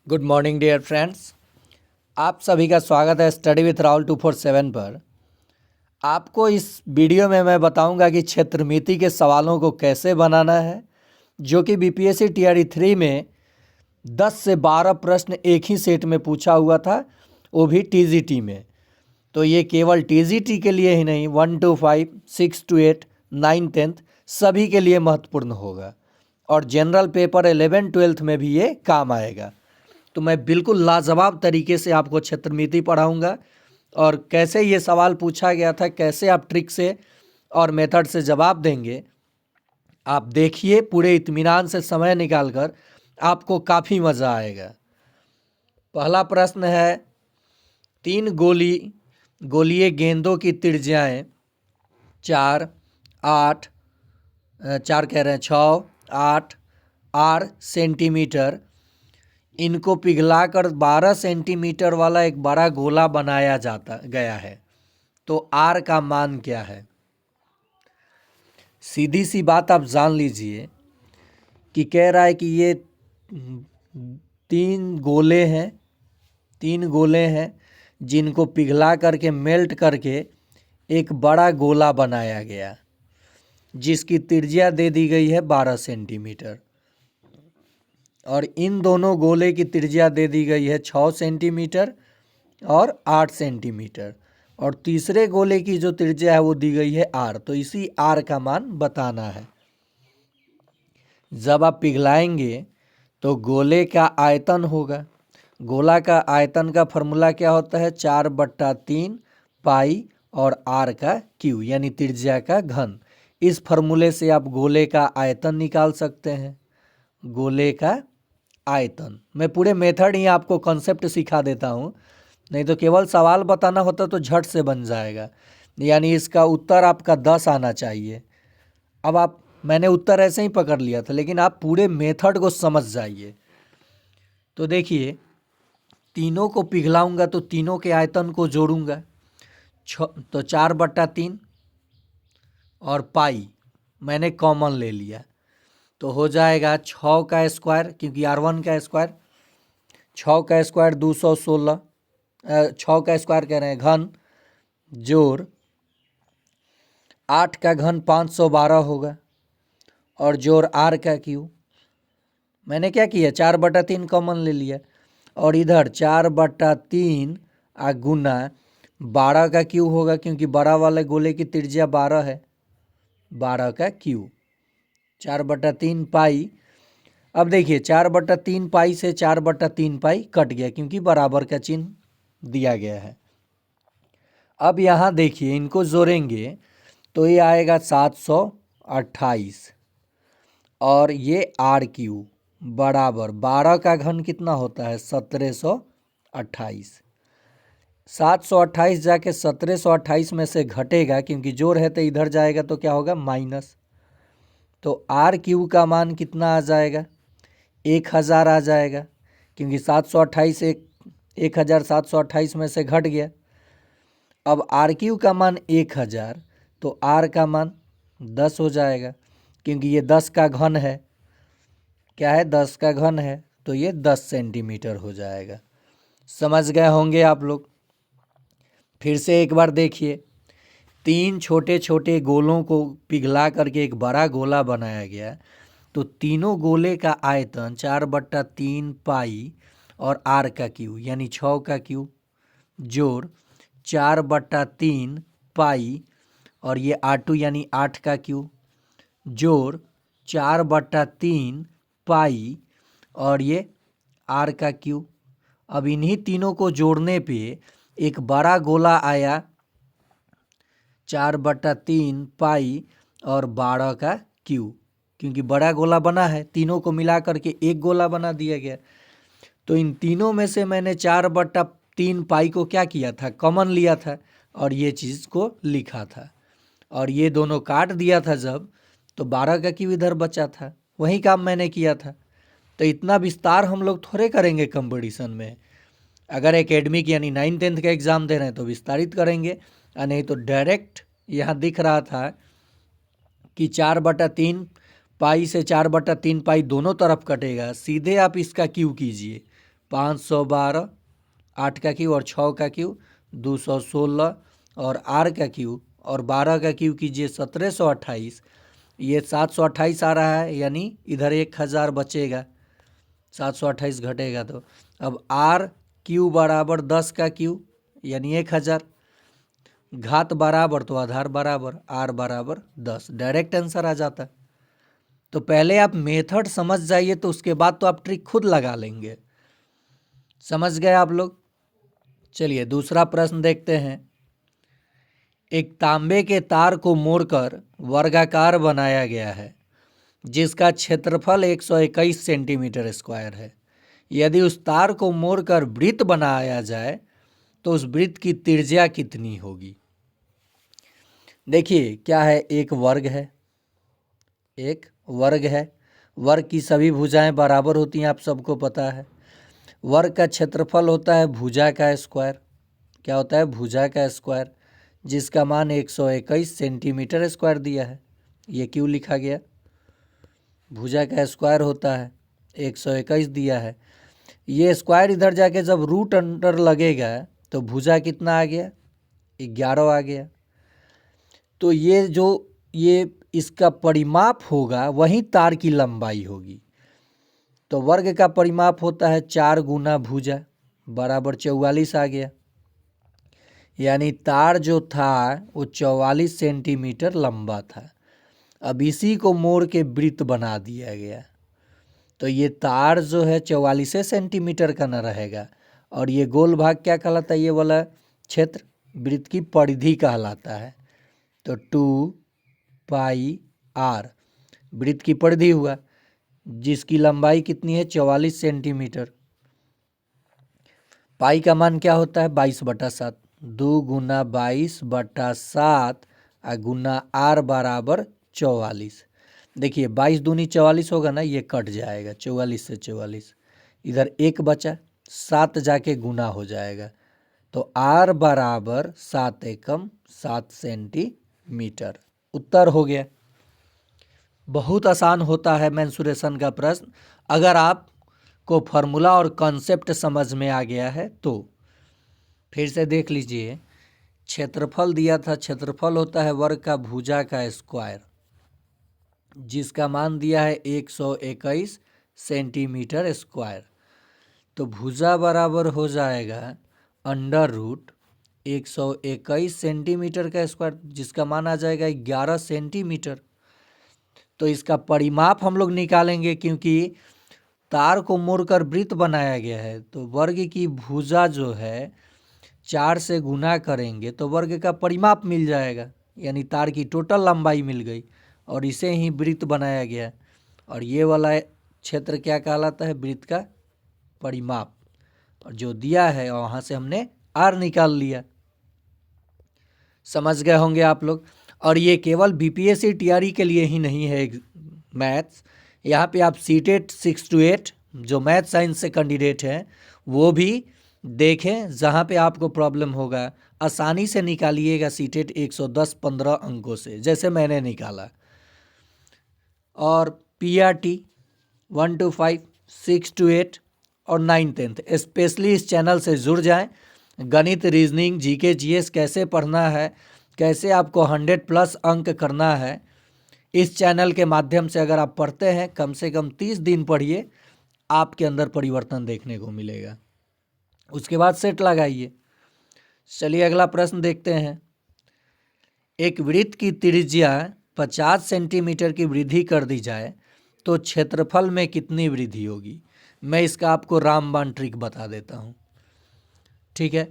Good morning dear friends. आप सभी का स्वागत है स्टडी विथ राहुल 247 पर। आपको इस वीडियो में मैं बताऊंगा कि क्षेत्रमिति के सवालों को कैसे बनाना है, जो कि बीपीएससी टीआरई 3 में 10 से 12 प्रश्न एक ही सेट में पूछा हुआ था, वो भी टीजीटी में। तो ये केवल टीजीटी के लिए ही नहीं, 1 to 5, 6 to 8, 9, 10 सभी के लिए महत्वपूर्ण होगा और जनरल पेपर 11, 12 में भी ये काम आएगा। तो मैं बिल्कुल लाजवाब तरीके से आपको क्षेत्रमिति पढ़ाऊंगा और कैसे ये सवाल पूछा गया था, कैसे आप ट्रिक से और मेथड से जवाब देंगे। आप देखिए, पूरे इत्मीनान से समय निकालकर, आपको काफ़ी मज़ा आएगा। पहला प्रश्न है, 3 गोलीय गेंदों की त्रिज्याएं 4, 8, 4 कह रहे हैं 6, 8 आर सेंटीमीटर, इनको पिघलाकर 12 सेंटीमीटर वाला एक बड़ा गोला बनाया जाता गया है, तो आर का मान क्या है। सीधी सी बात आप जान लीजिए कि कह रहा है कि ये 3 गोले हैं जिनको पिघला करके मेल्ट करके एक बड़ा गोला बनाया गया, जिसकी त्रिज्या दे दी गई है 12 सेंटीमीटर, और इन दोनों गोले की त्रिज्या दे दी गई है 6 सेंटीमीटर और 8 सेंटीमीटर, और तीसरे गोले की जो त्रिज्या है वो दी गई है आर। तो इसी आर का मान बताना है। जब आप पिघलाएंगे तो गोले का आयतन होगा। गोला का आयतन का फॉर्मूला क्या होता है? 4/3 पाई और आर का क्यू, यानी त्रिज्या का घन। इस फॉर्मूले से आप गोले का आयतन निकाल सकते हैं। गोले का आयतन, मैं पूरे मेथड ही आपको कॉन्सेप्ट सिखा देता हूँ, नहीं तो केवल सवाल बताना होता तो झट से बन जाएगा। यानी इसका उत्तर आपका 10 आना चाहिए। अब मैंने उत्तर ऐसे ही पकड़ लिया था, लेकिन आप पूरे मेथड को समझ जाइए। तो देखिए, तीनों को पिघलाऊंगा तो तीनों के आयतन को जोड़ूंगा, तो 4/3 और पाई मैंने कॉमन ले लिया, तो हो जाएगा 6 का स्क्वायर, क्योंकि R1 का स्क्वायर, 6 का स्क्वायर 216, 6 का स्क्वायर कह रहे हैं घन, जोड़ 8 का घन 512 होगा, और जोड़ R का क्यू। मैंने क्या किया, 4/3 कॉमन ले लिया, और इधर 4/3 गुना 12 का क्यू होगा, क्योंकि बड़ा वाले गोले की त्रिज्या 12 है, 12 का क्यू, 4/3 पाई। अब देखिए, 4/3 पाई से 4/3 पाई कट गया, क्योंकि बराबर का चिन्ह दिया गया है। अब यहाँ देखिए, इनको जोड़ेंगे तो ये आएगा 728, और ये आर क्यू बराबर 12 का घन कितना होता है? 1728। 728 जाके 1728 में से घटेगा, क्योंकि जोड़ है तो इधर जाएगा, तो क्या होगा? माइनस। तो आर क्यू का मान कितना आ जाएगा? 1000 आ जाएगा, क्योंकि 728 1728 में से घट गया। अब आर क्यू का मान 1000, तो आर का मान 10 हो जाएगा, क्योंकि ये 10 का घन है। क्या है? 10 का घन है, तो ये 10 सेंटीमीटर हो जाएगा। समझ गए होंगे आप लोग। फिर से एक बार देखिए, 3 छोटे छोटे गोलों को पिघला करके एक बड़ा गोला बनाया गया, तो तीनों गोले का आयतन 4/3 पाई और आर का क्यू, यानी 6 का क्यू, जोड़ 4/3 पाई और ये R2 यानी 8 का क्यू, जोड़ 4/3 पाई और ये आर का क्यू। अब इन्हीं तीनों को जोड़ने पे एक बड़ा गोला आया, 4/3 पाई और 12 का क्यू, क्योंकि बड़ा गोला बना है, तीनों को मिला करके एक गोला बना दिया गया। तो इन तीनों में से मैंने 4/3 पाई को क्या किया था? कॉमन लिया था, और ये चीज़ को लिखा था, और ये दोनों काट दिया था जब, तो 12 का क्यू इधर बचा था। वही काम मैंने किया था। तो इतना विस्तार हम लोग थोड़े करेंगे कंपटीशन में। अगर एकेडमिक यानी 9, 10 का एग्ज़ाम दे रहे हैं तो विस्तारित करेंगे, और नहीं तो डायरेक्ट यहाँ दिख रहा था कि 4/3 पाई से 4/3 पाई दोनों तरफ कटेगा, सीधे आप इसका क्यू कीजिए, 512, 8 का क्यू और 6 का क्यू 216, और आर का क्यू और 12 का क्यू कीजिए 1728। ये 728 आ रहा है, यानी इधर 1000 बचेगा, 728 घटेगा तो। अब आर क्यू बराबर 10 का क्यू यानी 1000, घात बराबर तो आधार बराबर, आर बराबर 10, डायरेक्ट आंसर आ जाता है। तो पहले आप मेथड समझ जाइए, तो उसके बाद तो आप ट्रिक खुद लगा लेंगे। समझ गए आप लोग? चलिए दूसरा प्रश्न देखते हैं। एक तांबे के तार को मोड़कर वर्गाकार बनाया गया है जिसका क्षेत्रफल 121 सेंटीमीटर स्क्वायर है। यदि उस तार को मोड़कर वृत्त बनाया जाए तो उस वृत्त की त्रिज्या कितनी होगी? देखिए क्या है, एक वर्ग है, एक वर्ग है। वर्ग की सभी भुजाएं बराबर होती हैं, आप सबको पता है। वर्ग का क्षेत्रफल होता है भुजा का स्क्वायर। क्या होता है? भुजा का स्क्वायर, जिसका मान 121 सेंटीमीटर स्क्वायर दिया है। ये क्यों लिखा गया? भुजा का स्क्वायर होता है, 121 दिया है। ये स्क्वायर इधर जाके जब रूट अंडर लगेगा तो भुजा कितना आ गया? 11 आ गया। तो ये इसका परिमाप होगा, वही तार की लंबाई होगी। तो वर्ग का परिमाप होता है 4 गुना भुजा बराबर 44 आ गया। यानी तार जो था वो 44 सेंटीमीटर लंबा था। अब इसी को मोड़ के वृत्त बना दिया गया, तो ये तार जो है 44 सेंटीमीटर का न रहेगा। और ये गोल भाग क्या कहलाता है? ये वाला क्षेत्र वृत्त की परिधि कहलाता है। तो 2 पाई आर वृत्त की परिधि हुआ, जिसकी लंबाई कितनी है? 44 सेंटीमीटर। पाई का मान क्या होता है? 22/7। 2 गुना 22/7 गुना आर बराबर 44। देखिए 22 दूनी 44 होगा ना, ये कट जाएगा 44 से 44, इधर 1 बचा, 7 जाके गुना हो जाएगा। तो आर बराबर 7 एकम 7 सेंटीमीटर। उत्तर हो गया। बहुत आसान होता है मेंसुरेशन का प्रश्न, अगर आपको फॉर्मूला और कॉन्सेप्ट समझ में आ गया है तो। फिर से देख लीजिए, क्षेत्रफल दिया था, क्षेत्रफल होता है वर्ग का भुजा का स्क्वायर, जिसका मान दिया है 121 सेंटीमीटर स्क्वायर। तो भुजा बराबर हो जाएगा अंडर रूट 121 सेंटीमीटर का स्क्वायर, जिसका मान आ जाएगा 11 सेंटीमीटर। तो इसका परिमाप हम लोग निकालेंगे, क्योंकि तार को मोड़कर वृत्त बनाया गया है। तो वर्ग की भुजा जो है 4 से गुना करेंगे तो वर्ग का परिमाप मिल जाएगा, यानी तार की टोटल लंबाई मिल गई, और इसे ही वृत्त बनाया गया। और ये वाला क्षेत्र क्या कहलाता है? वृत्त का परिमाप। और जो दिया है वहाँ से हमने आर निकाल लिया। समझ गए होंगे आप लोग। और ये केवल बीपीएससी टीआरई के लिए ही नहीं है मैथ्स, यहाँ पे आप सीटेट 6 to 8 जो मैथ साइंस से कैंडिडेट हैं वो भी देखें, जहाँ पे आपको प्रॉब्लम होगा आसानी से निकालिएगा सीटेट 110-15 अंकों से, जैसे मैंने निकाला। और पीआरटी 1 to 5, 6 to 8 और 9th-10th स्पेशली इस चैनल से जुड़ जाएं। गणित, रीजनिंग, जीके, जीएस कैसे पढ़ना है, कैसे आपको 100+ अंक करना है, इस चैनल के माध्यम से अगर आप पढ़ते हैं, कम से कम 30 दिन पढ़िए, आपके अंदर परिवर्तन देखने को मिलेगा। उसके बाद सेट लगाइए। चलिए अगला प्रश्न देखते हैं। एक वृत्त की त्रिज्या 50 सेंटीमीटर की वृद्धि कर दी जाए तो क्षेत्रफल में कितनी वृद्धि होगी? मैं इसका आपको रामबाण ट्रिक बता देता हूँ। ठीक है,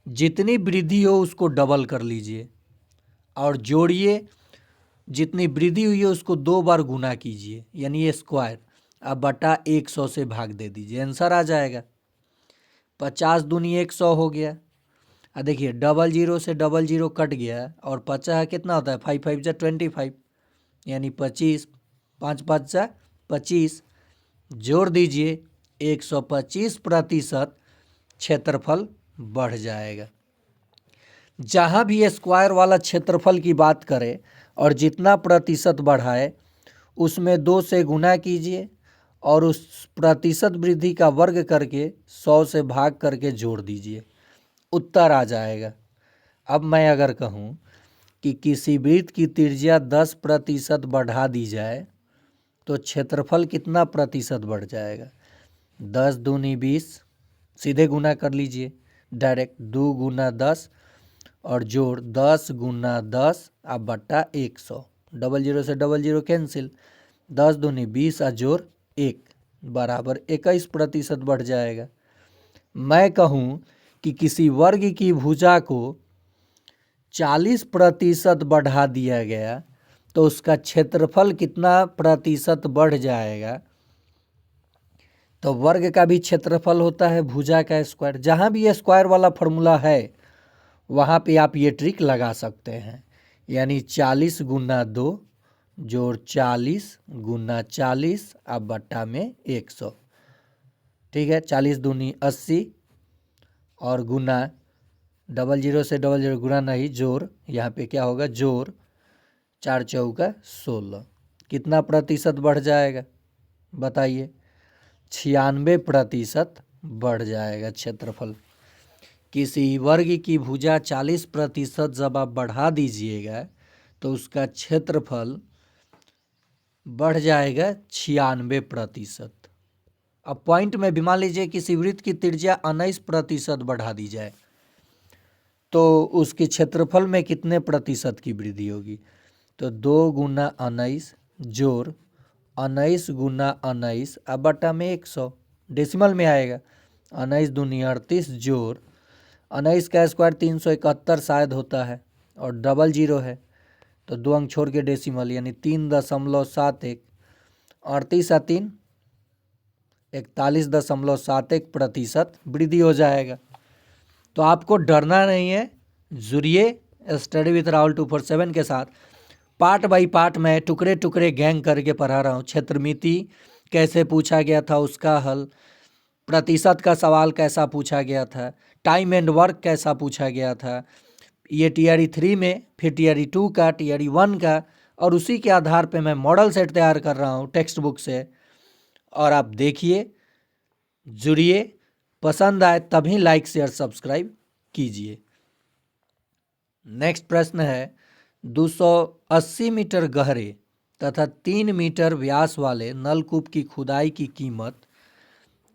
जितनी वृद्धि हो उसको डबल कर लीजिए और जोड़िए, जितनी वृद्धि हुई है उसको 2 बार गुना कीजिए, यानी ये स्क्वायर। अब बटा 100 से भाग दे दीजिए, आंसर आ जाएगा। 50 दूनी 100 हो गया। अब देखिए 00 से 00 कट गया, और 50 कितना होता है? 5 5 जा 25, यानी 25, 5 5 जा 25, जोड़ दीजिए 125% क्षेत्रफल बढ़ जाएगा। जहाँ भी स्क्वायर वाला क्षेत्रफल की बात करें और जितना प्रतिशत बढ़ाए उसमें 2 से गुना कीजिए और उस प्रतिशत वृद्धि का वर्ग करके 100 से भाग करके जोड़ दीजिए, उत्तर आ जाएगा। अब मैं अगर कहूँ कि किसी वृत्त की त्रिज्या 10% बढ़ा दी जाए तो क्षेत्रफल कितना प्रतिशत बढ़ जाएगा? 10 दूनी 20, सीधे गुना कर लीजिए डायरेक्ट, 2 गुना 10 और जोड़ 10 गुना 10 अब बट्टा 100, डबल जीरो से डबल जीरो कैंसिल, 10 दूनी 20 और जोड़ 1 बराबर 21% बढ़ जाएगा। मैं कहूँ कि किसी वर्ग की भुजा को 40% बढ़ा दिया गया तो उसका क्षेत्रफल कितना प्रतिशत बढ़ जाएगा? तो वर्ग का भी क्षेत्रफल होता है भुजा का स्क्वायर। जहाँ भी ये स्क्वायर वाला फॉर्मूला है वहाँ पे आप ये ट्रिक लगा सकते हैं, यानी 40 गुना 2 जोड़ 40 गुना 40 अब बट्टा में 100, ठीक है। 40 दूनी 80 और गुना डबल जीरो से डबल जीरो गुना नहीं जोड़, यहाँ पे क्या होगा जोड़, 4 चौका 16, कितना प्रतिशत बढ़ जाएगा बताइए? 96% बढ़ जाएगा क्षेत्रफल। किसी वर्ग की भुजा 40% जब आप बढ़ा दीजिएगा तो उसका क्षेत्रफल बढ़ जाएगा 96%। अब पॉइंट में भी मान लीजिए किसी वृत्त की त्रिज्या 19% बढ़ा दी जाए तो उसके क्षेत्रफल में कितने प्रतिशत की वृद्धि होगी? तो 2 गुना 19 जोड़ 19 गुना 19 अब बटा में 100, डेसिमल में आएगा, 19 दूनी 38 जोड़ 19 का स्क्वायर 371 शायद होता है और डबल जीरो है तो 2 अंक छोड़ के डेसिमल, यानी 3.71, 38 और 3 41.71% वृद्धि हो जाएगा। तो आपको डरना नहीं है, जुड़िए स्टडी विथ राहुल 247 के साथ। पार्ट बाई पार्ट मैं टुकड़े टुकड़े गैंग करके पढ़ा रहा हूँ। क्षेत्रमिति कैसे पूछा गया था उसका हल, प्रतिशत का सवाल कैसा पूछा गया था, टाइम एंड वर्क कैसा पूछा गया था, ये टीआरई 3 में, फिर टीआरई 2 का, टीआरई 1 का, और उसी के आधार पे मैं मॉडल सेट तैयार कर रहा हूँ टेक्स्ट बुक से। और आप देखिए, जुड़िए, पसंद आए तभी लाइक शेयर सब्सक्राइब कीजिए। नेक्स्ट प्रश्न है, 280 मीटर गहरे तथा 3 मीटर व्यास वाले नलकूप की खुदाई की कीमत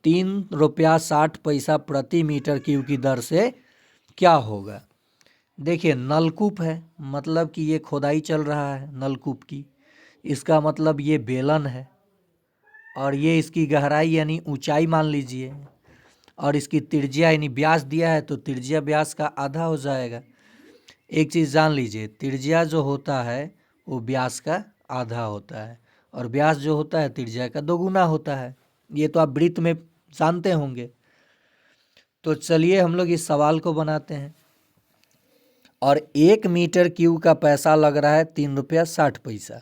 3 रुपया 60 पैसा प्रति मीटर क्यूब की दर से क्या होगा? देखिए, नलकूप है मतलब कि ये खुदाई चल रहा है नलकूप की, इसका मतलब ये बेलन है और ये इसकी गहराई यानी ऊंचाई मान लीजिए, और इसकी त्रिज्या यानी व्यास दिया है तो त्रिज्या व्यास का आधा हो जाएगा। एक चीज़ जान लीजिए, त्रिज्या जो होता है वो व्यास का आधा होता है और व्यास जो होता है त्रिज्या का दोगुना होता है। ये तो आप वृत्त में जानते होंगे। तो चलिए हम लोग इस सवाल को बनाते हैं। और 1 मीटर क्यूब का पैसा लग रहा है 3 रुपया 60 पैसा,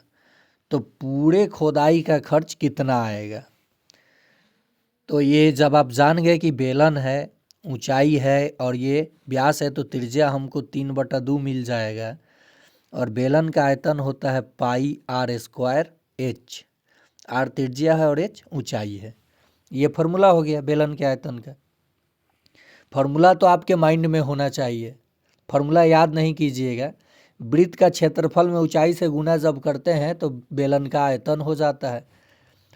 तो पूरे खोदाई का खर्च कितना आएगा? तो ये जब आप जान गए कि बेलन है, ऊंचाई है और ये व्यास है, तो त्रिज्या हमको 3/2 मिल जाएगा और बेलन का आयतन होता है पाई आर स्क्वायर एच। आर त्रिज्या है और एच ऊंचाई है। ये फार्मूला हो गया बेलन के आयतन का। फार्मूला तो आपके माइंड में होना चाहिए, फार्मूला याद नहीं कीजिएगा। वृत्त का क्षेत्रफल में ऊंचाई से गुना जब करते हैं तो बेलन का आयतन हो जाता है,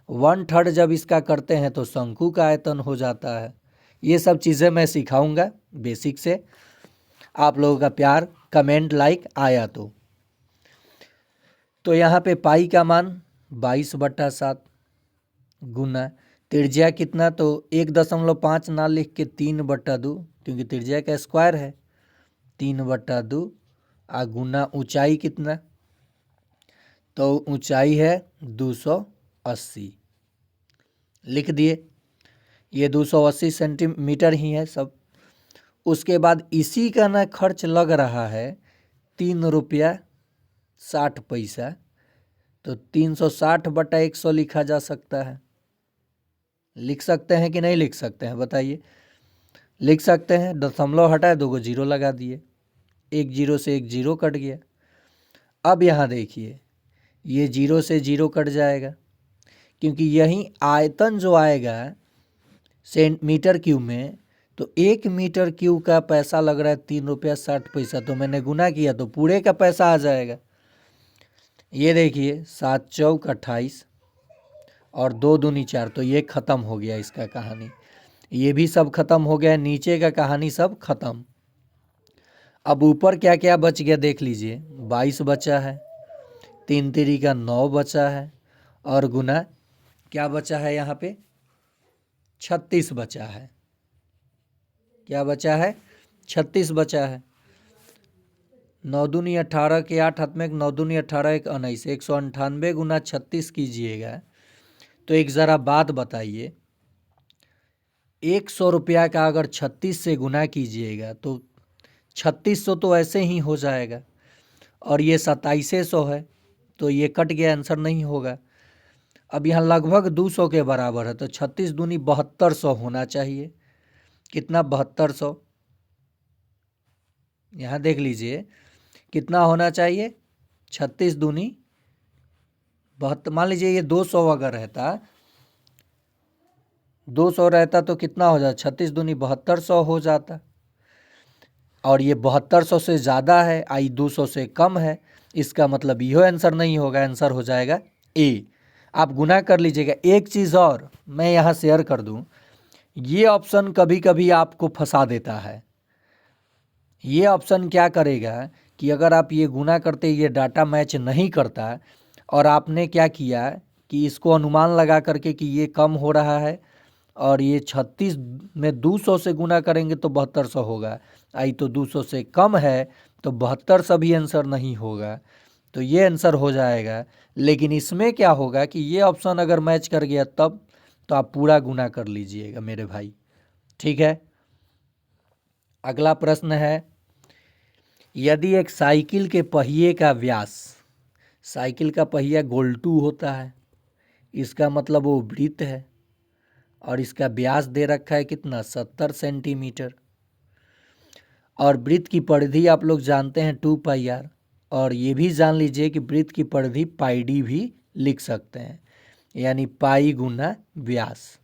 1/3 जब इसका करते हैं तो शंकु का आयतन हो जाता है। ये सब चीज़ें मैं सिखाऊंगा बेसिक से। आप लोगों का प्यार, कमेंट, लाइक आया तो यहाँ पे पाई का मान 22/7 गुना त्रिज्या कितना, तो 1.5 ना लिख के 3/2, क्योंकि त्रिज्या का स्क्वायर है, 3/2 आ गुना ऊंचाई कितना, तो ऊंचाई है 280, लिख दिए। ये 280 सेंटीमीटर ही है सब। उसके बाद इसी का ना खर्च लग रहा है 3 रुपया 60 पैसा, तो 360/100 लिखा जा सकता है। लिख सकते हैं कि नहीं लिख सकते हैं बताइए? लिख सकते हैं। दशमलव हटाए, 2 जीरो लगा दिए, 1 जीरो से 1 जीरो कट गया। अब यहाँ देखिए, ये जीरो से जीरो कट जाएगा, क्योंकि यही आयतन जो आएगा मीटर क्यूब में, तो 1 मीटर क्यूब का पैसा लग रहा है 3 रुपया 60 पैसा। तो मैंने गुना किया तो पूरे का पैसा आ जाएगा। ये देखिए 7×4 = 28 और 2×2 = 4, तो ये ख़त्म हो गया इसका कहानी। ये भी सब खत्म हो गया, नीचे का कहानी सब खत्म। अब ऊपर क्या क्या बच गया देख लीजिए। 22 बचा है, 3×3 = 9 बचा है, और गुना क्या बचा है यहाँ पे 36 बचा है। क्या बचा है 36 बचा है। 9×2 = 18 के 8 हाथ में 9×2 = 18 1 19 198 गुना 36 कीजिएगा तो एक ज़रा बात बताइए, 100 रुपया का अगर 36 से गुना कीजिएगा तो 3600 तो ऐसे ही हो जाएगा, और ये 2700 है तो ये कट गया, आंसर नहीं होगा। अब यहाँ लगभग 200 के बराबर है, तो 36 दूनी 7200 होना चाहिए। कितना 7200, यहाँ देख लीजिए कितना होना चाहिए 36 दूनी 72। मान लीजिए ये 200 अगर रहता, 200 रहता तो कितना हो जाता 36 दूनी 7200 हो जाता, और ये 7200 से ज़्यादा है, आई 200 से कम है। इसका मतलब यह आंसर नहीं होगा, आंसर हो जाएगा ए। आप गुना कर लीजिएगा। एक चीज़ और मैं यहाँ शेयर कर दूँ, ये ऑप्शन कभी कभी आपको फंसा देता है। ये ऑप्शन क्या करेगा कि अगर आप ये गुना करते ये डाटा मैच नहीं करता, और आपने क्या किया कि इसको अनुमान लगा करके कि ये कम हो रहा है, और ये 36 में 200 से गुना करेंगे तो 7200 होगा, आई तो 200 से कम है तो 7200 भी आंसर नहीं होगा, तो ये आंसर हो जाएगा। लेकिन इसमें क्या होगा कि ये ऑप्शन अगर मैच कर गया तब तो आप पूरा गुना कर लीजिएगा मेरे भाई, ठीक है। अगला प्रश्न है, यदि एक साइकिल के पहिए का व्यास, साइकिल का पहिया गोल2 होता है, इसका मतलब वो वृत्त है, और इसका व्यास दे रखा है कितना 70 सेंटीमीटर, और वृत्त की परिधि आप लोग जानते हैं 2πr, और ये भी जान लीजिए कि वृत्त की परिधि πd भी लिख सकते हैं, यानी पाई गुना व्यास,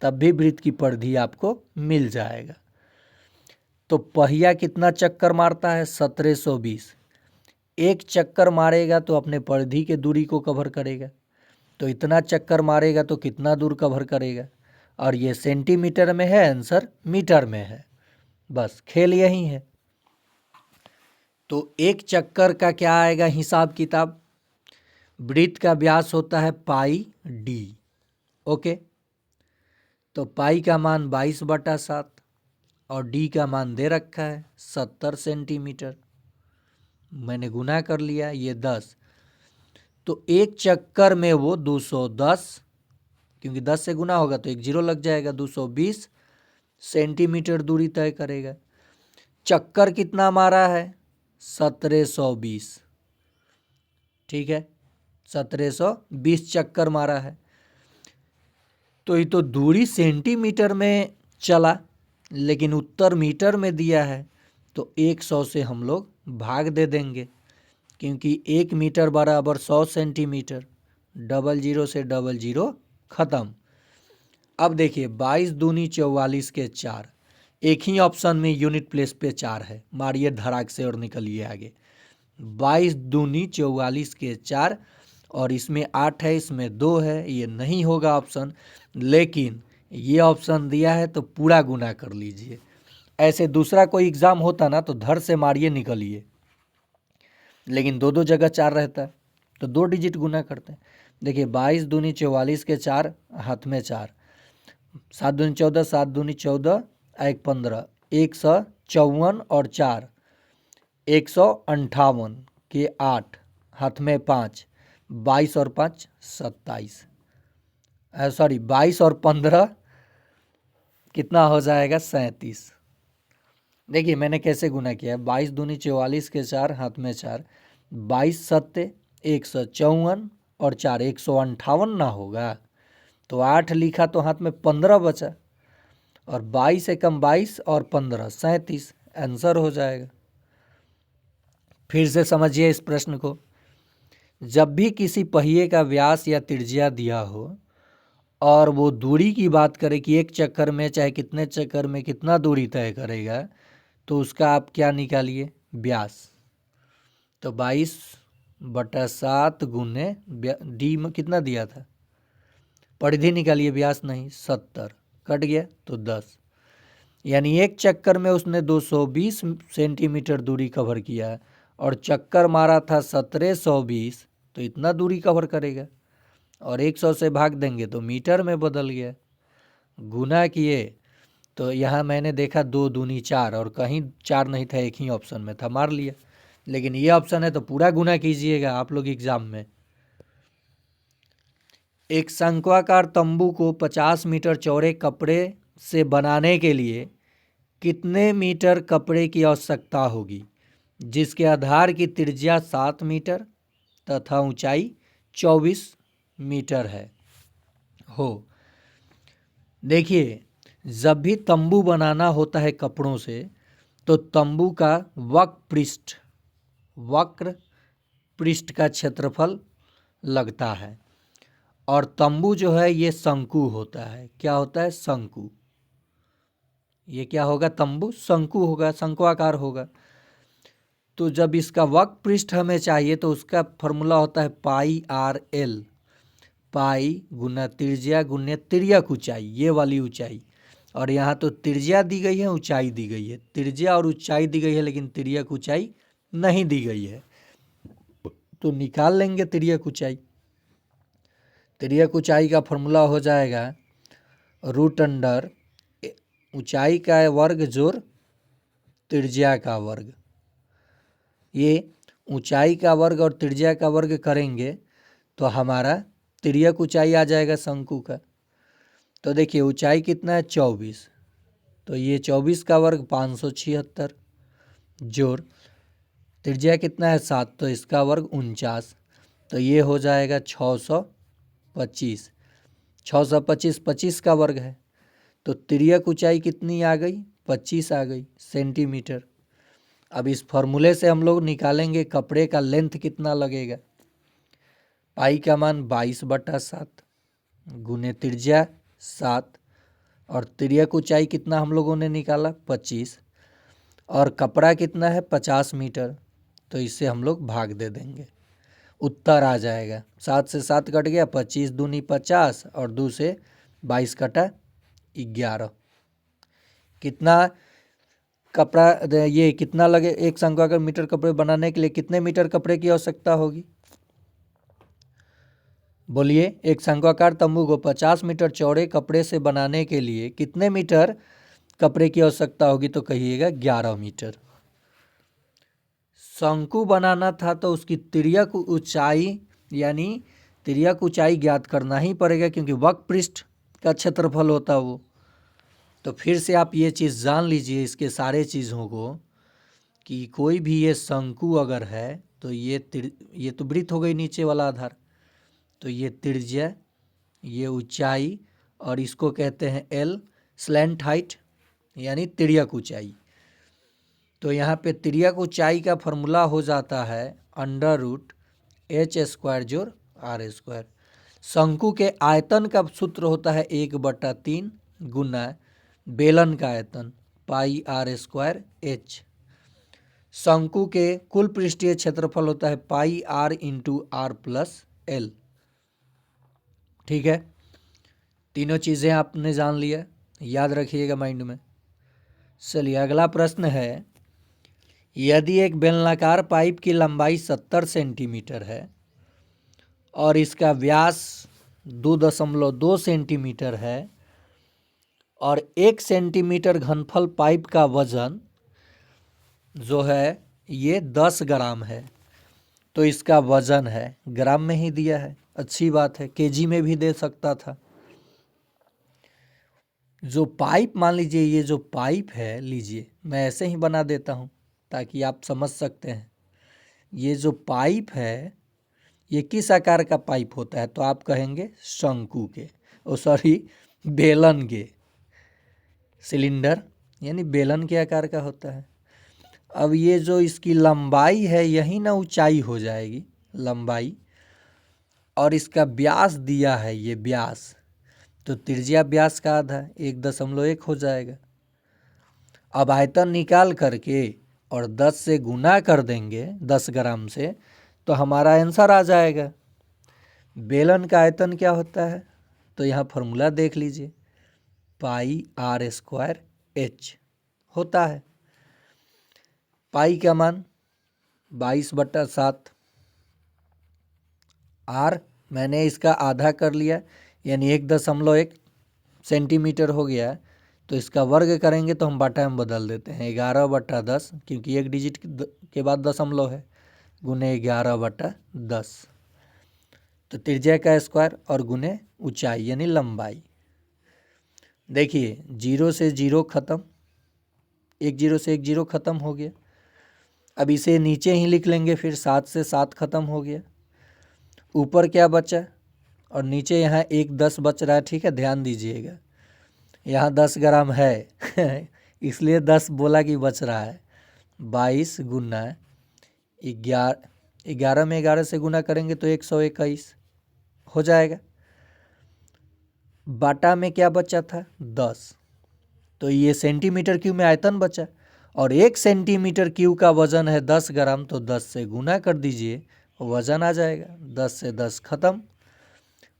तब भी वृत्त की परिधि आपको मिल जाएगा। तो पहिया कितना चक्कर मारता है 1720, एक चक्कर मारेगा तो अपने परिधि के दूरी को कवर करेगा, तो इतना चक्कर मारेगा तो कितना दूर कवर करेगा, और ये सेंटीमीटर में है, आंसर मीटर में है, बस खेल यही है। तो एक चक्कर का क्या आएगा हिसाब किताब, वृत्त का व्यास होता है πd, ओके। तो पाई का मान 22/7 और डी का मान दे रखा है 70 सेंटीमीटर, मैंने गुना कर लिया, ये 10, तो एक चक्कर में वो 210, क्योंकि 10 से गुना होगा तो एक जीरो लग जाएगा, 220 सेंटीमीटर दूरी तय करेगा। चक्कर कितना मारा है 1720, ठीक है, 1720 चक्कर मारा है, तो ये तो दूरी सेंटीमीटर में चला, लेकिन उत्तर मीटर में दिया है, तो 100 से हम लोग भाग दे देंगे, क्योंकि 1 मीटर बराबर 100 सेंटीमीटर, 00 से 00 ख़त्म। अब देखिए 22 दूनी 44 के 4, एक ही ऑप्शन में यूनिट प्लेस पे 4 है, मारिए धड़ाक से और निकलिए आगे। 22 दूनी 44 के 4, और इसमें 8 है, इसमें 2 है, ये नहीं होगा ऑप्शन, लेकिन ये ऑप्शन दिया है तो पूरा गुना कर लीजिए। ऐसे दूसरा कोई एग्ज़ाम होता ना तो धड़ से मारिए निकलिए, लेकिन दो दो जगह 4 रहता है तो 2 डिजिट गुना करते हैं। देखिए 22 दूनी 44 के 4, हाथ में 4, 7 दूनी 14, 7 दूनी 14, 1 15, 154 और 4 158 के 8, हाथ में 5, 22 और 5 27, सॉरी 22 और 15 कितना हो जाएगा 37। देखिए मैंने कैसे गुना किया है, 22 दूनी 44 के 4, हाथ में 4, 22 सत्ते 154 और 4 158 ना होगा, तो 8 लिखा तो हाथ में 15 बचा, और 22 एकम 22 और 15 37, आंसर हो जाएगा। फिर से समझिए इस प्रश्न को, जब भी किसी पहिए का व्यास या त्रिज्या दिया हो और वो दूरी की बात करें कि एक चक्कर में चाहे कितने चक्कर में कितना दूरी तय करेगा, तो उसका आप क्या निकालिए, व्यास। तो 22/7 गुने डी में कितना दिया था, परिधि निकालिए, व्यास नहीं, 70 कट गया तो 10, यानी एक चक्कर में उसने 220 सेंटीमीटर दूरी कवर किया और चक्कर मारा था 1720, तो इतना दूरी कवर करेगा। और 100 से भाग देंगे तो मीटर में बदल गया। गुना किए तो यहाँ मैंने देखा 2 दूनी 4 और कहीं 4 नहीं था, एक ही ऑप्शन में था, मार लिया। लेकिन ये ऑप्शन है तो पूरा गुना कीजिएगा आप लोग एग्जाम में। एक शंक्वाकार तंबू को 50 मीटर चौड़े कपड़े से बनाने के लिए कितने मीटर कपड़े की आवश्यकता होगी, जिसके आधार की त्रिज्या 7 मीटर तथा ऊंचाई 24 मीटर है हो। देखिए, जब भी तंबू बनाना होता है कपड़ों से, तो तंबू का वक्र पृष्ठ का क्षेत्रफल लगता है। और तंबू जो है ये शंकु होता है। क्या होता है, शंकु। ये क्या होगा, तंबू शंकु होगा, शंक्वाकार होगा। तो जब इसका वक्र पृष्ठ हमें चाहिए तो उसका फॉर्मूला होता है πr_l, पाई गुना त्रिज्या गुना तिर्यक ऊंचाई, ये वाली ऊंचाई। और यहाँ तो त्रिज्या दी गई है, ऊंचाई दी गई है, त्रिज्या और ऊंचाई दी गई है, लेकिन तिर्यक ऊंचाई नहीं दी गई है। तो निकाल लेंगे तिर्यक ऊंचाई। तिर्यक ऊंचाई का फॉर्मूला हो जाएगा √अंडर ऊंचाई का वर्ग जोड़ त्रिज्या का वर्ग। ये ऊंचाई का वर्ग और त्रिज्या का वर्ग करेंगे तो हमारा तिर्यक ऊंचाई आ जाएगा शंकु का। तो देखिए ऊंचाई कितना है, 24, तो ये 24 का वर्ग 576 जोड़ त्रिज्या कितना है 7, तो इसका वर्ग 49, तो ये हो जाएगा 625। 625 25 का वर्ग है, तो तिर्यक ऊंचाई कितनी आ गई, 25 आ गई सेंटीमीटर। अब इस फॉर्मूले से हम लोग निकालेंगे कपड़े का लेंथ कितना लगेगा। पाई का मान 22/7 गुने त्रिज्या 7 और तिर्यक ऊंचाई कितना हम लोगों ने निकाला 25 और कपड़ा कितना है 50 मीटर, तो इसे हम लोग भाग दे देंगे, उत्तर आ जाएगा। 7 से 7 कट गया, 25 दूनी 50 और 2 से 22 कटा 11। कितना कपड़ा, ये कितना लगे, एक शंक्वाकार मीटर कपड़े बनाने के लिए कितने मीटर कपड़े की आवश्यकता होगी, बोलिए। एक शंक्वाकार तंबू को 50 मीटर चौड़े कपड़े से बनाने के लिए कितने मीटर कपड़े की आवश्यकता होगी, तो कहिएगा 11 मीटर। शंकु बनाना था तो उसकी तिर्यक ऊंचाई यानी तिर्यक ऊंचाई ज्ञात करना ही पड़ेगा, क्योंकि वक्र पृष्ठ का क्षेत्रफल होता वो। तो फिर से आप ये चीज़ जान लीजिए इसके सारे चीज़ों को, कि कोई भी ये शंकु अगर है तो ये तो वृत्त हो गई नीचे वाला आधार, तो ये त्रिज्या, ये ऊंचाई और इसको कहते हैं एल, स्लैंट हाइट यानी तिर्यक ऊंचाई। तो यहाँ पे तिर्यक ऊंचाई का फॉर्मूला हो जाता है √h² जोड़ r²। शंकु के आयतन का सूत्र होता है 1/3 गुना बेलन का आयतन πr²h। शंकु के कुल पृष्ठीय क्षेत्रफल होता है πr×r+l। ठीक है, तीनों चीज़ें आपने जान लिया, याद रखिएगा माइंड में। चलिए अगला प्रश्न है, यदि एक बेलनाकार पाइप की लंबाई 70 सेंटीमीटर है और इसका व्यास 2.2 सेंटीमीटर है और 1 सेंटीमीटर घनफल पाइप का वजन जो है ये 10 ग्राम है, तो इसका वजन है, ग्राम में ही दिया है, अच्छी बात है, केजी में भी दे सकता था। जो पाइप, मान लीजिए ये जो पाइप है, लीजिए मैं ऐसे ही बना देता हूँ ताकि आप समझ सकते हैं। ये जो पाइप है ये किस आकार का पाइप होता है, तो आप कहेंगे शंकु के, बेलन के, सिलेंडर यानी बेलन के आकार का होता है। अब ये जो इसकी लंबाई है यही ना ऊंचाई हो जाएगी, लंबाई, और इसका व्यास दिया है, ये व्यास तो त्रिज्या व्यास का आधा 1.1 हो जाएगा। अब आयतन निकाल करके और 10 से गुना कर देंगे 10 ग्राम से, तो हमारा आंसर आ जाएगा। बेलन का आयतन क्या होता है, तो यहाँ फॉर्मूला देख लीजिए, पाई आर स्क्वायर एच होता है। पाई का मान 22/7, आर मैंने इसका आधा कर लिया यानी 1.1 सेंटीमीटर हो गया। तो इसका वर्ग करेंगे तो हम बटा में बदल देते हैं, 11/10, क्योंकि एक डिजिट के बाद दशमलव है, गुने 11/10। तो त्रिज्या का स्क्वायर और गुने ऊंचाई यानी लंबाई। देखिए 0 से 0 खत्म, 10 से 10 खत्म हो गया। अब इसे नीचे ही लिख लेंगे, फिर 7 से 7 खत्म हो गया। ऊपर क्या बचा और नीचे यहाँ 1 10 बच रहा है, ठीक है, ध्यान दीजिएगा। यहाँ 10 ग्राम है इसलिए 10 बोला कि बच रहा है। 22 गुना 11 में 11 से गुना करेंगे तो 121 हो जाएगा। बाटा में क्या बचा था 10, तो ये सेंटीमीटर क्यूब में आयतन बचा, और 1 सेंटीमीटर क्यूब का वजन है 10 ग्राम, तो 10 से गुना कर दीजिए, वजन आ जाएगा। 10 से 10 खत्म,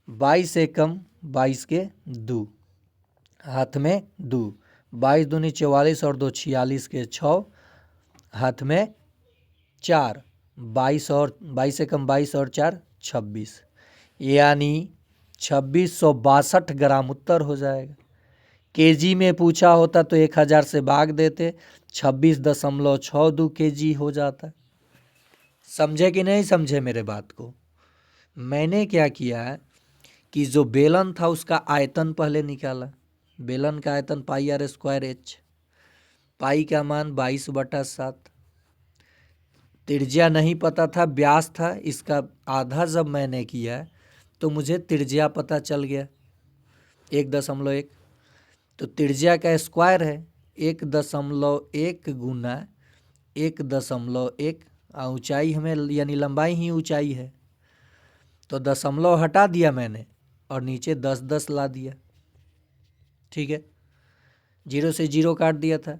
22 से कम 22 के 2, हाथ में 2, 22 दूनी 44 और 2 46 के 6, हाथ में 4, 22 और 22 से कम 22 और 4 26, यानी 2662 ग्राम उत्तर हो जाएगा। केजी में पूछा होता तो 1000 से भाग देते, 26.62 केजी हो जाता। समझे कि नहीं समझे मेरे बात को? मैंने क्या किया कि जो बेलन था उसका आयतन पहले निकाला। बेलन का आयतन पाई आर स्क्वायर एच, पाई का मान 22/7। त्रिज्या नहीं पता था, व्यास था, इसका आधा जब मैंने किया तो मुझे त्रिज्या पता चल गया 1.1। तो त्रिज्या का स्क्वायर है 1.1 गुना 1.1, ऊंचाई हमें यानी लंबाई ही ऊंचाई है, तो दशमलव हटा दिया मैंने और नीचे 10 10 ला दिया, ठीक है, 0 से 0 काट दिया था।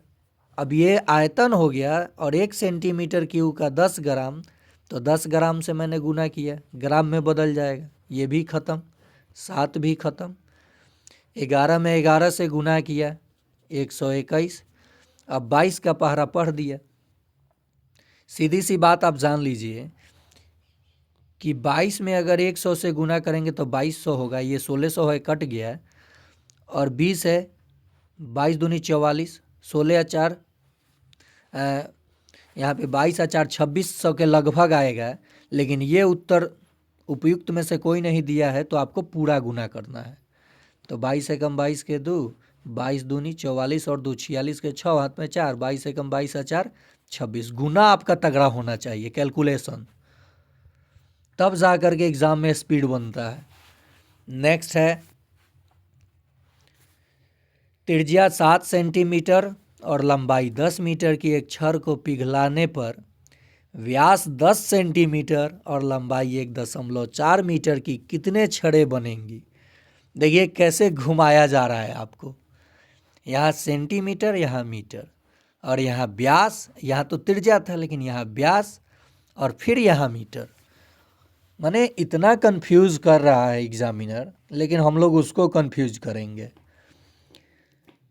अब ये आयतन हो गया और 1 सेंटीमीटर क्यूब का 10 ग्राम, तो 10 ग्राम से मैंने गुना किया, ग्राम में बदल जाएगा। ये भी ख़त्म, 7 भी ख़त्म, 11 में 11 से गुना किया 121। अब 22 का पहरा पढ़ दिया। सीधी सी बात आप जान लीजिए कि 22 में अगर 100 से गुना करेंगे तो 2200 होगा, ये 1600 है, कट गया, और 20 है, 22 दूनी 44, 16 4, यहाँ पे 22 4 2600 के लगभग आएगा। लेकिन ये उत्तर उपयुक्त में से कोई नहीं दिया है, तो आपको पूरा गुना करना है। तो 22 से कम 22 के 2, 22 दूनी 44 और 2 46 के 6, हाथ में 4, 22 से कम 22 4 26। गुना आपका तगड़ा होना चाहिए, कैलकुलेशन, तब जा करके एग्जाम में स्पीड बनता है। नेक्स्ट है त्रिज्या 7 सेंटीमीटर और लंबाई 10 मीटर की एक छड़ को पिघलाने पर व्यास 10 सेंटीमीटर और लंबाई 1.4 मीटर की कितने छड़ें बनेंगी। देखिए कैसे घुमाया जा रहा है आपको, यहाँ सेंटीमीटर, यहाँ मीटर, और यहाँ व्यास, यहाँ तो त्रिज्या था लेकिन यहाँ व्यास, और फिर यहाँ मीटर। माने इतना कंफ्यूज कर रहा है एग्जामिनर, लेकिन हम लोग उसको कंफ्यूज करेंगे।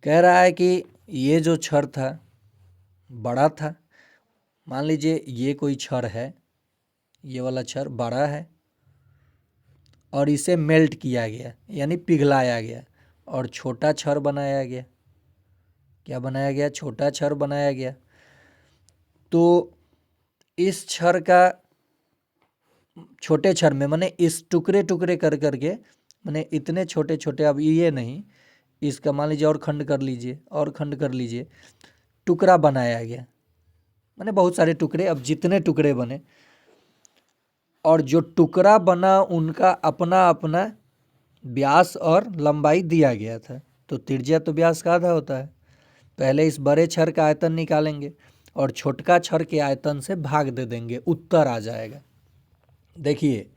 कह रहा है कि ये जो छड़ था बड़ा था, मान लीजिए ये कोई छड़ है, ये वाला छड़ बड़ा है, और इसे मेल्ट किया गया यानी पिघलाया गया, और छोटा छड़ बनाया गया। क्या बनाया गया? छोटा छड़ बनाया गया। तो इस छड़ का, छोटे छड़ में माने इस टुकड़े टुकड़े कर करके, माने इतने छोटे छोटे, अब ये नहीं, इसका मान लीजिए और खंड कर लीजिए, और खंड कर लीजिए, टुकड़ा बनाया गया, माने बहुत सारे टुकड़े। अब जितने टुकड़े बने और जो टुकड़ा बना उनका अपना अपना व्यास और लंबाई दिया गया था। तो त्रिज्या तो व्यास का आधा होता है। पहले इस बड़े छड़ का आयतन निकालेंगे और छोटका छड़ के आयतन से भाग दे देंगे, उत्तर आ जाएगा। देखिए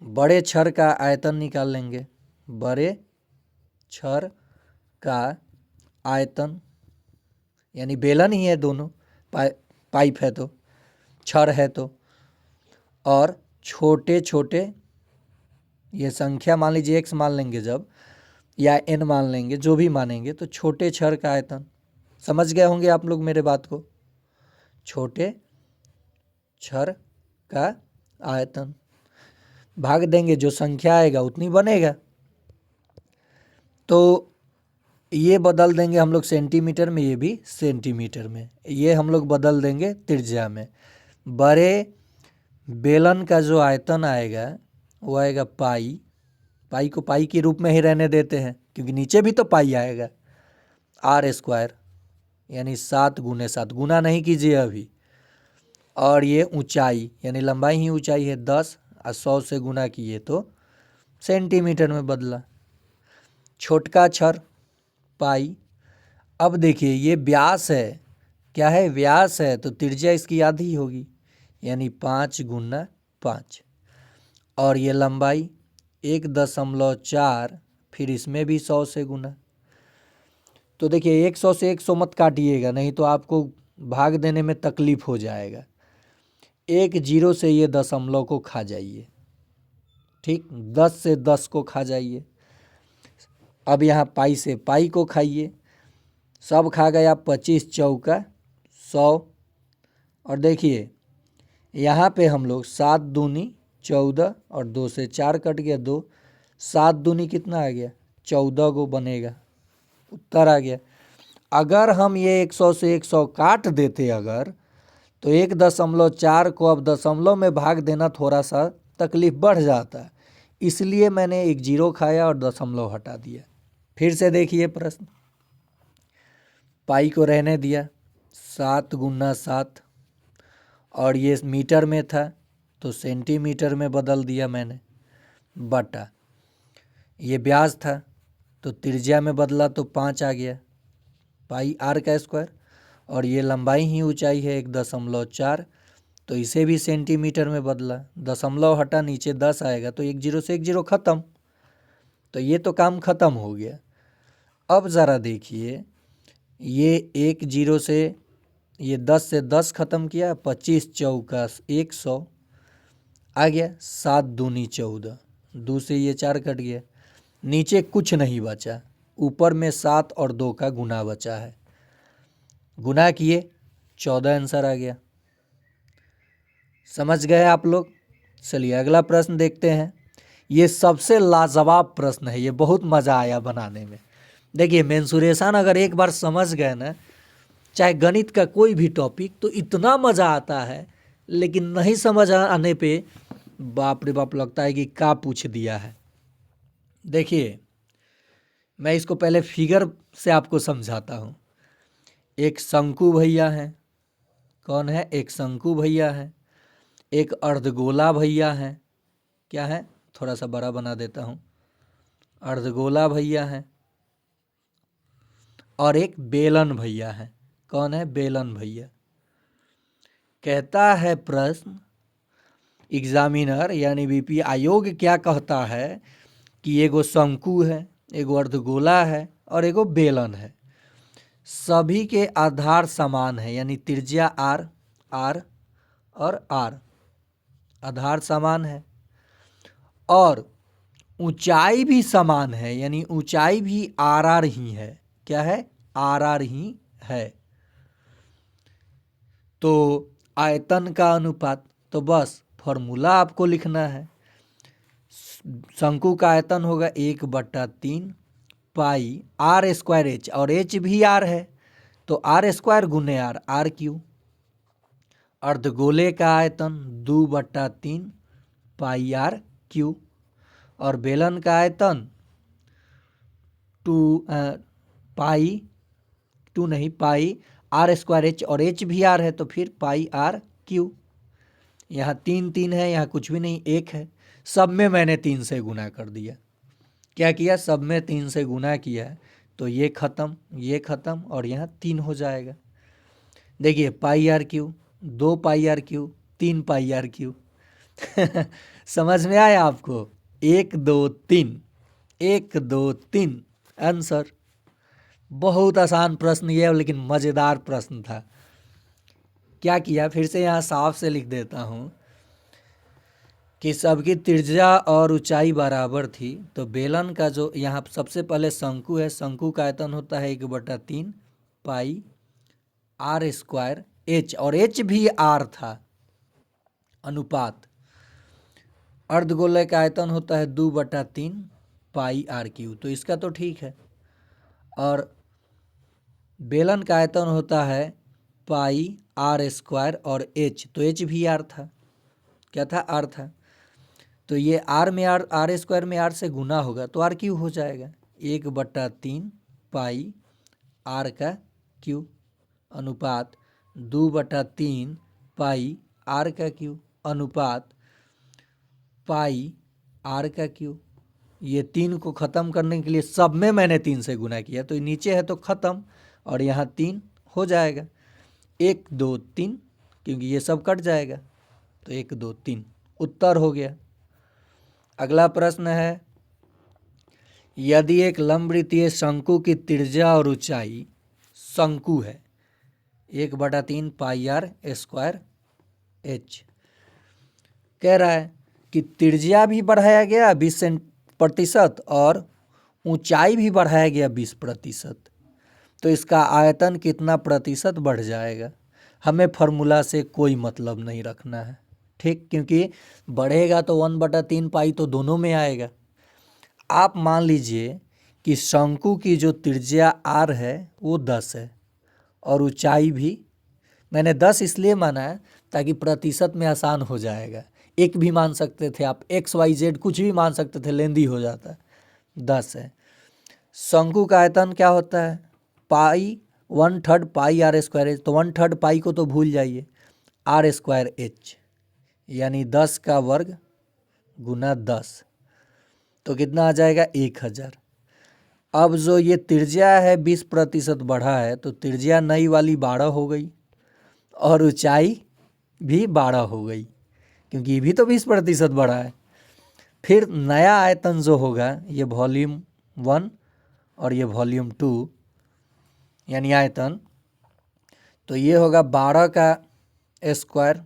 बड़े छड़ का आयतन निकाल लेंगे, बड़े छर का आयतन, यानी बेलन ही है दोनों, पाइप है तो, छर है तो, और छोटे छोटे, ये संख्या मान लीजिए x मान लेंगे जब, या n मान लेंगे, जो भी मानेंगे, तो छोटे छर का आयतन। समझ गए होंगे आप लोग मेरे बात को। छोटे छर का आयतन भाग देंगे, जो संख्या आएगा उतनी बनेगा। तो ये बदल देंगे हम लोग सेंटीमीटर में, ये भी सेंटीमीटर में, ये हम लोग बदल देंगे त्रिज्या में। बड़े बेलन का जो आयतन आएगा वो आएगा पाई, पाई को पाई के रूप में ही रहने देते हैं क्योंकि नीचे भी तो पाई आएगा, आर स्क्वायर, यानी 7 गुने 7, गुना नहीं कीजिए अभी। और ये ऊंचाई, यानी लंबाई ही ऊंचाई है 10, और 100 से गुना किए तो सेंटीमीटर में बदला। छोटका छर पाई। अब देखिए ये व्यास है, क्या है, व्यास है, तो त्रिज्या इसकी आधी होगी, यानी 5 गुना 5। और ये लंबाई 1.4, फिर इसमें भी 100 से गुना। तो देखिए 100 से 100 मत काटिएगा, नहीं तो आपको भाग देने में तकलीफ हो जाएगा। 1 जीरो से ये दशमलव को खा जाइए, ठीक, 10 से 10 को खा जाइए। अब यहाँ पाई से पाई को खाइए, सब खा गया, 25 चौका 100। और देखिए यहाँ पे हम लोग 7 दूनी 14, और 2 से 4 कट गया 2, 7 दूनी कितना आ गया, 14 को बनेगा, उत्तर आ गया। अगर हम ये 100 से 100 काट देते अगर, तो 1.4 को अब दशमलव में भाग देना थोड़ा सा तकलीफ बढ़ जाता है, इसलिए मैंने 1 जीरो खाया और दशमलव हटा दिया। फिर से देखिए प्रश्न, पाई को रहने दिया, 7 गुना 7, और ये मीटर में था तो सेंटीमीटर में बदल दिया मैंने, बटा ये व्यास था तो त्रिज्या में बदला तो 5 आ गया, पाई आर का स्क्वायर। और ये लंबाई ही ऊंचाई है 1.4, तो इसे भी सेंटीमीटर में बदला, दशमलव हटा, नीचे 10 आएगा, तो 1 जीरो से 1 जीरो ख़त्म। तो ये तो काम ख़त्म हो गया। अब ज़रा देखिए, ये 1 जीरो से ये 10 से 10 ख़त्म किया, 25 चौका 100 आ गया, 7 दूनी 14, 2 से ये 4 कट गया, नीचे कुछ नहीं बचा, ऊपर में 7 और 2 का गुना बचा है, गुना किए 14 आंसर आ गया। समझ गए आप लोग। चलिए अगला प्रश्न देखते हैं। ये सबसे लाजवाब प्रश्न है, ये बहुत मज़ा आया बनाने में। देखिए मेंसुरेशन अगर एक बार समझ गए ना, चाहे गणित का कोई भी टॉपिक, तो इतना मज़ा आता है, लेकिन नहीं समझ आने पे बाप रे बाप लगता है कि क्या पूछ दिया है। देखिए मैं इसको पहले फिगर से आपको समझाता हूँ। एक शंकु भैया है, कौन है, एक शंकु भैया है, एक अर्धगोला भैया है, क्या है, थोड़ा सा बड़ा बना देता हूँ, अर्धगोला भैया है, और एक बेलन भैया है, कौन है, बेलन भैया। कहता है प्रश्न, एग्जामिनर यानी बीपी आयोग क्या कहता है कि एगो शंकु है, एगो अर्धगोला है और एगो बेलन है, सभी के आधार समान है, यानी त्रिज्या आर, आर और आर आधार समान है, और ऊंचाई भी समान है, यानी ऊंचाई भी आर आर ही है, क्या है, आर आर ही है। तो आयतन का अनुपात, तो बस फॉर्मूला आपको लिखना है। शंकु का आयतन होगा 1/3 पाई आर स्क्वायर एच, और एच भी आर है तो आर स्क्वायर गुने आर, आर क्यू। अर्धगोले का आयतन 2/3 पाई आर क्यू, और बेलन का आयतन 2 पाई आर स्क्वायर एच, और एच भी आर है तो फिर पाई आर क्यू। यहाँ 3 3 है, यहाँ कुछ भी नहीं, 1 है, सब में मैंने 3 से गुना कर दिया। क्या किया, सब में 3 से गुना किया, तो ये ख़त्म, ये ख़त्म, और यहाँ 3 हो जाएगा। देखिए pi R Q, 2 pi R Q, 3 pi R Q. समझ में आया आपको, 1 2 3, 1 2 3, आंसर। बहुत आसान प्रश्न ये, लेकिन मज़ेदार प्रश्न था। क्या किया, फिर से यहाँ साफ से लिख देता हूँ कि सबकी त्रिज्या और ऊंचाई बराबर थी, तो बेलन का जो यहाँ सबसे पहले शंकु है, शंकु का आयतन होता है 1/3 पाई आर स्क्वायर एच, और एच भी आर था, अनुपात अर्धगोले का आयतन होता है 2/3 पाई आर क्यू, तो इसका तो ठीक है। और बेलन का आयतन होता है पाई आर स्क्वायर और एच, तो एच भी आर था, क्या था, आर था। तो ये आर में आर स्क्वायर में आर से गुना होगा तो आर क्यू हो जाएगा, 1/3 पाई आर का क्यू अनुपात 2/3 पाई आर का क्यू अनुपात पाई आर का क्यू। ये 3 को ख़त्म करने के लिए सब में मैंने 3 से गुना किया, तो नीचे है तो ख़त्म, और यहाँ 3 हो जाएगा, 1 2 3, क्योंकि ये सब कट जाएगा, तो 1 2 3 उत्तर हो गया। अगला प्रश्न है, यदि एक लंबवृत्तीय शंकु की त्रिज्या और ऊंचाई, शंकु है 1/3 पाई आर स्क्वायर एच, कह रहा है कि त्रिज्या भी बढ़ाया गया 20% और ऊंचाई भी बढ़ाया गया 20%, तो इसका आयतन कितना प्रतिशत बढ़ जाएगा। हमें फार्मूला से कोई मतलब नहीं रखना है, ठीक, क्योंकि बढ़ेगा तो 1/3 पाई तो दोनों में आएगा। आप मान लीजिए कि शंकु की जो त्रिज्या आर है वो 10 है और ऊंचाई भी मैंने 10 इसलिए माना है ताकि प्रतिशत में आसान हो जाएगा, एक भी मान सकते थे आप, XYZ कुछ भी मान सकते थे, लेंदी हो जाता है, 10 है। शंकु का आयतन क्या होता है, पाई 1/3 पाई आर स्क्वायर एच, तो 1/3 पाई को तो भूल जाइए, आर स्क्वायर एच यानी 10 का वर्ग गुना 10, तो कितना आ जाएगा 1000। अब जो ये त्रिज्या है 20% बढ़ा है, तो त्रिज्या नई वाली 12 हो गई और ऊंचाई भी 12 हो गई, क्योंकि ये भी तो 20% बढ़ा है। फिर नया आयतन जो होगा, ये वॉल्यूम 1 और ये वॉल्यूम 2 यानी आयतन, तो ये होगा 12 का स्क्वायर,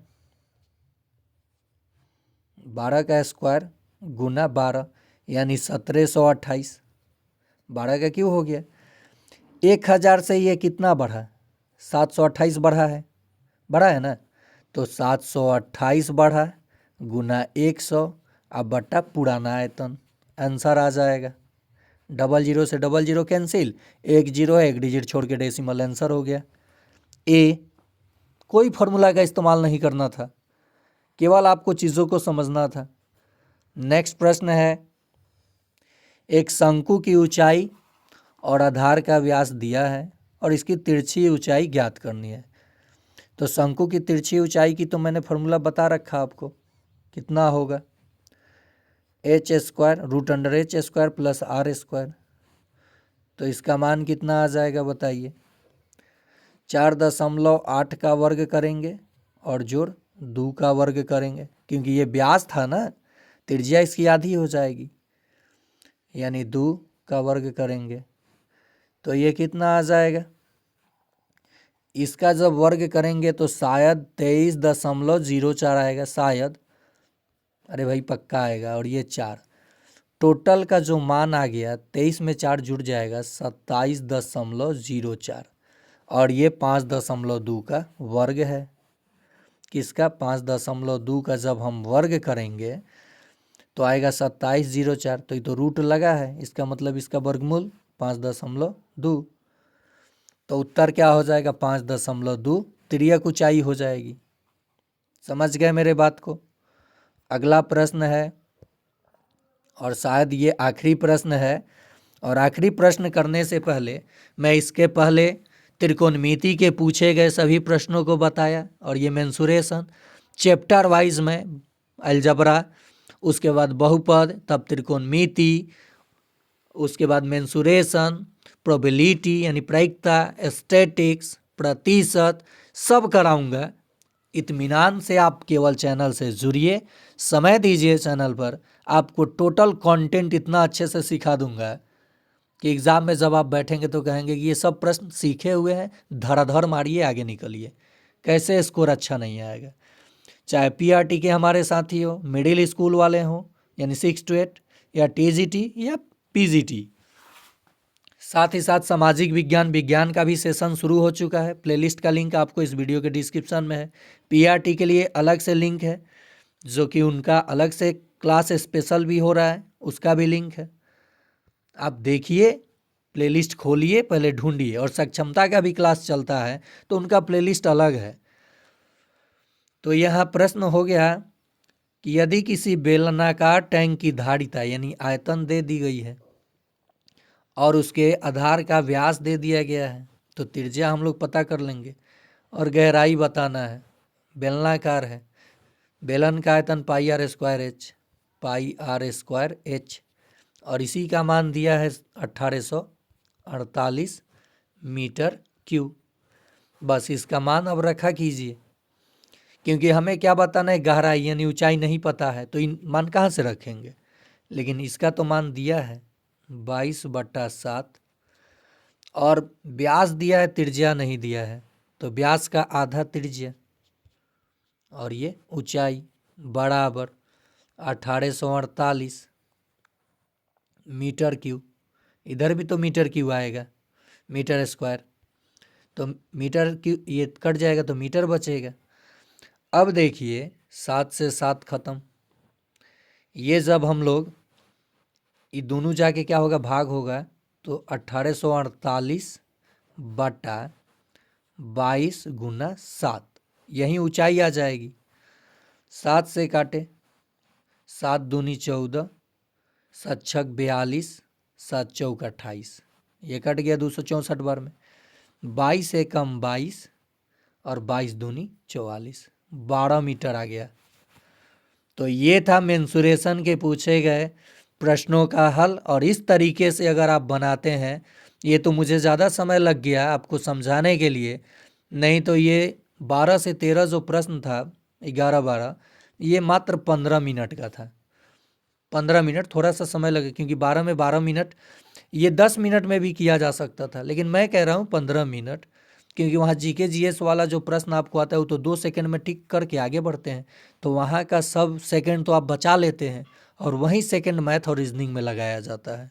12 का स्क्वायर गुना 12 यानी 1728, 12 का क्यों हो गया। 1000 से ये कितना बढ़ा, 728 बढ़ा है ना, तो 728 बढ़ा गुना 100 अब बट्टा पुराना आयतन, आंसर आ जाएगा। 00 से 00 कैंसिल, 1 0 है, 1 डिजिट छोड़ के डेसिमल, आंसर हो गया ए। कोई फार्मूला का इस्तेमाल नहीं करना था, केवल आपको चीज़ों को समझना था। नेक्स्ट प्रश्न है, एक शंकु की ऊंचाई और आधार का व्यास दिया है और इसकी तिरछी ऊंचाई ज्ञात करनी है। तो शंकु की तिरछी ऊंचाई की तो मैंने फार्मूला बता रखा आपको, कितना होगा, h square √h² plus R square, तो इसका मान कितना आ जाएगा बताइए, 4.8 का वर्ग करेंगे और जोड़ 2 का वर्ग करेंगे, क्योंकि ये व्यास था ना, त्रिज्या इसकी आधी हो जाएगी, यानी 2 का वर्ग करेंगे, तो ये कितना आ जाएगा। इसका जब वर्ग करेंगे तो शायद 23.04 आएगा, शायद, अरे भाई पक्का आएगा, और ये 4, टोटल का जो मान आ गया 23 में 4 जुड़ जाएगा 27.04, और ये 5.2 का वर्ग है। किसका, 5.2 का जब हम वर्ग करेंगे तो आएगा 2704, तो ये तो रूट लगा है, इसका मतलब इसका वर्गमूल 5.2, तो उत्तर क्या हो जाएगा 5.2, तिर्यक ऊंचाई हो जाएगी। समझ गए मेरे बात को। अगला प्रश्न है, और शायद ये आखिरी प्रश्न है, और आखिरी प्रश्न करने से पहले मैं इसके पहले त्रिकोणमिति के पूछे गए सभी प्रश्नों को बताया, और ये मेंसुरेशन चैप्टर वाइज में, अलजबरा, उसके बाद बहुपद, तब त्रिकोणमिति, उसके बाद मेंसुरेशन, प्रोबेबिलिटी यानी प्रायिकता, स्टैटिक्स, प्रतिशत, सब कराऊंगा। इत्मीनान से आप केवल चैनल से जुड़िए, समय दीजिए चैनल पर, आपको टोटल कंटेंट इतना अच्छे से सिखा दूंगा कि एग्ज़ाम में जब आप बैठेंगे तो कहेंगे कि ये सब प्रश्न सीखे हुए हैं, धड़ाधड़ मारिए, आगे निकलिए, कैसे स्कोर अच्छा नहीं आएगा। चाहे पीआरटी के हमारे साथी हो, मिडिल स्कूल वाले हों यानी 6 to 8, या टीजीटी या पीजीटी। साथ ही साथ सामाजिक विज्ञान का भी सेशन शुरू हो चुका है। प्लेलिस्ट का लिंक आपको इस वीडियो के डिस्क्रिप्शन में है। पीआरटी के लिए अलग से लिंक है, जो कि उनका अलग से क्लास स्पेशल भी हो रहा है, उसका भी लिंक है। आप देखिए, प्लेलिस्ट खोलिए, पहले ढूंढिए। और सक्षमता का भी क्लास चलता है तो उनका प्लेलिस्ट अलग है। तो यहाँ प्रश्न हो गया कि यदि किसी बेलनाकार टैंक की धारिता यानी आयतन दे दी गई है और उसके आधार का व्यास दे दिया गया है, तो त्रिज्या हम लोग पता कर लेंगे और गहराई बताना है। बेलनाकार है, बेलन का आयतन पाई आर स्क्वायर एच, और इसी का मान दिया है 1848 मीटर क्यूब। बस इसका मान अब रखा कीजिए, क्योंकि हमें क्या बताना है, गहराई यानी ऊंचाई नहीं पता है, तो इन मान कहाँ से रखेंगे। लेकिन इसका तो मान दिया है 22/7, और व्यास दिया है, त्रिज्या नहीं दिया है, तो व्यास का आधा त्रिज्या और ये ऊंचाई बराबर 1848 मीटर क्यूब। इधर भी तो मीटर क्यूब आएगा, मीटर स्क्वायर, तो मीटर क्यूब ये कट जाएगा तो मीटर बचेगा। अब देखिए 7 से 7 खत्म, ये जब हम लोग ये दोनों जाके क्या होगा, भाग होगा, तो 1848/22 × 7, यही ऊंचाई आ जाएगी। 7 से काटे, 7 दूनी 14, 7 छक 42, 7 चौक 28, ये कट गया 264 बार में। 22 एकम 22 और 22 दूनी 44, 12 मीटर आ गया। तो ये था मेंसुरेशन के पूछे गए प्रश्नों का हल। और इस तरीके से अगर आप बनाते हैं, ये तो मुझे ज़्यादा समय लग गया आपको समझाने के लिए, नहीं तो ये 12 से 13 जो प्रश्न था, 11-12, ये मात्र 15 मिनट का था। 15 मिनट थोड़ा सा समय लगे, क्योंकि 12 में 12 मिनट, ये 10 मिनट में भी किया जा सकता था, लेकिन मैं कह रहा हूँ 15 मिनट, क्योंकि वहाँ जीके जीएस वाला जो प्रश्न आपको आता है वो तो 2 सेकंड में टिक करके आगे बढ़ते हैं, तो वहाँ का सब सेकंड तो आप बचा लेते हैं, और वहीं सेकंड मैथ और रीजनिंग में लगाया जाता है।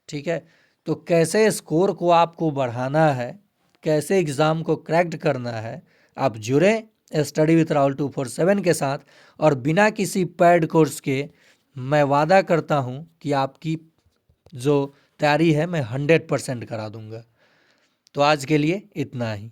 ठीक है, तो कैसे स्कोर को आपको बढ़ाना है, कैसे एग्ज़ाम को क्रैक्ड करना है, आप जुड़े स्टडी विथ राहुल 247 के साथ। और बिना किसी पेड कोर्स के मैं वादा करता हूँ कि आपकी जो तैयारी है मैं 100% करा दूंगा। तो आज के लिए इतना ही।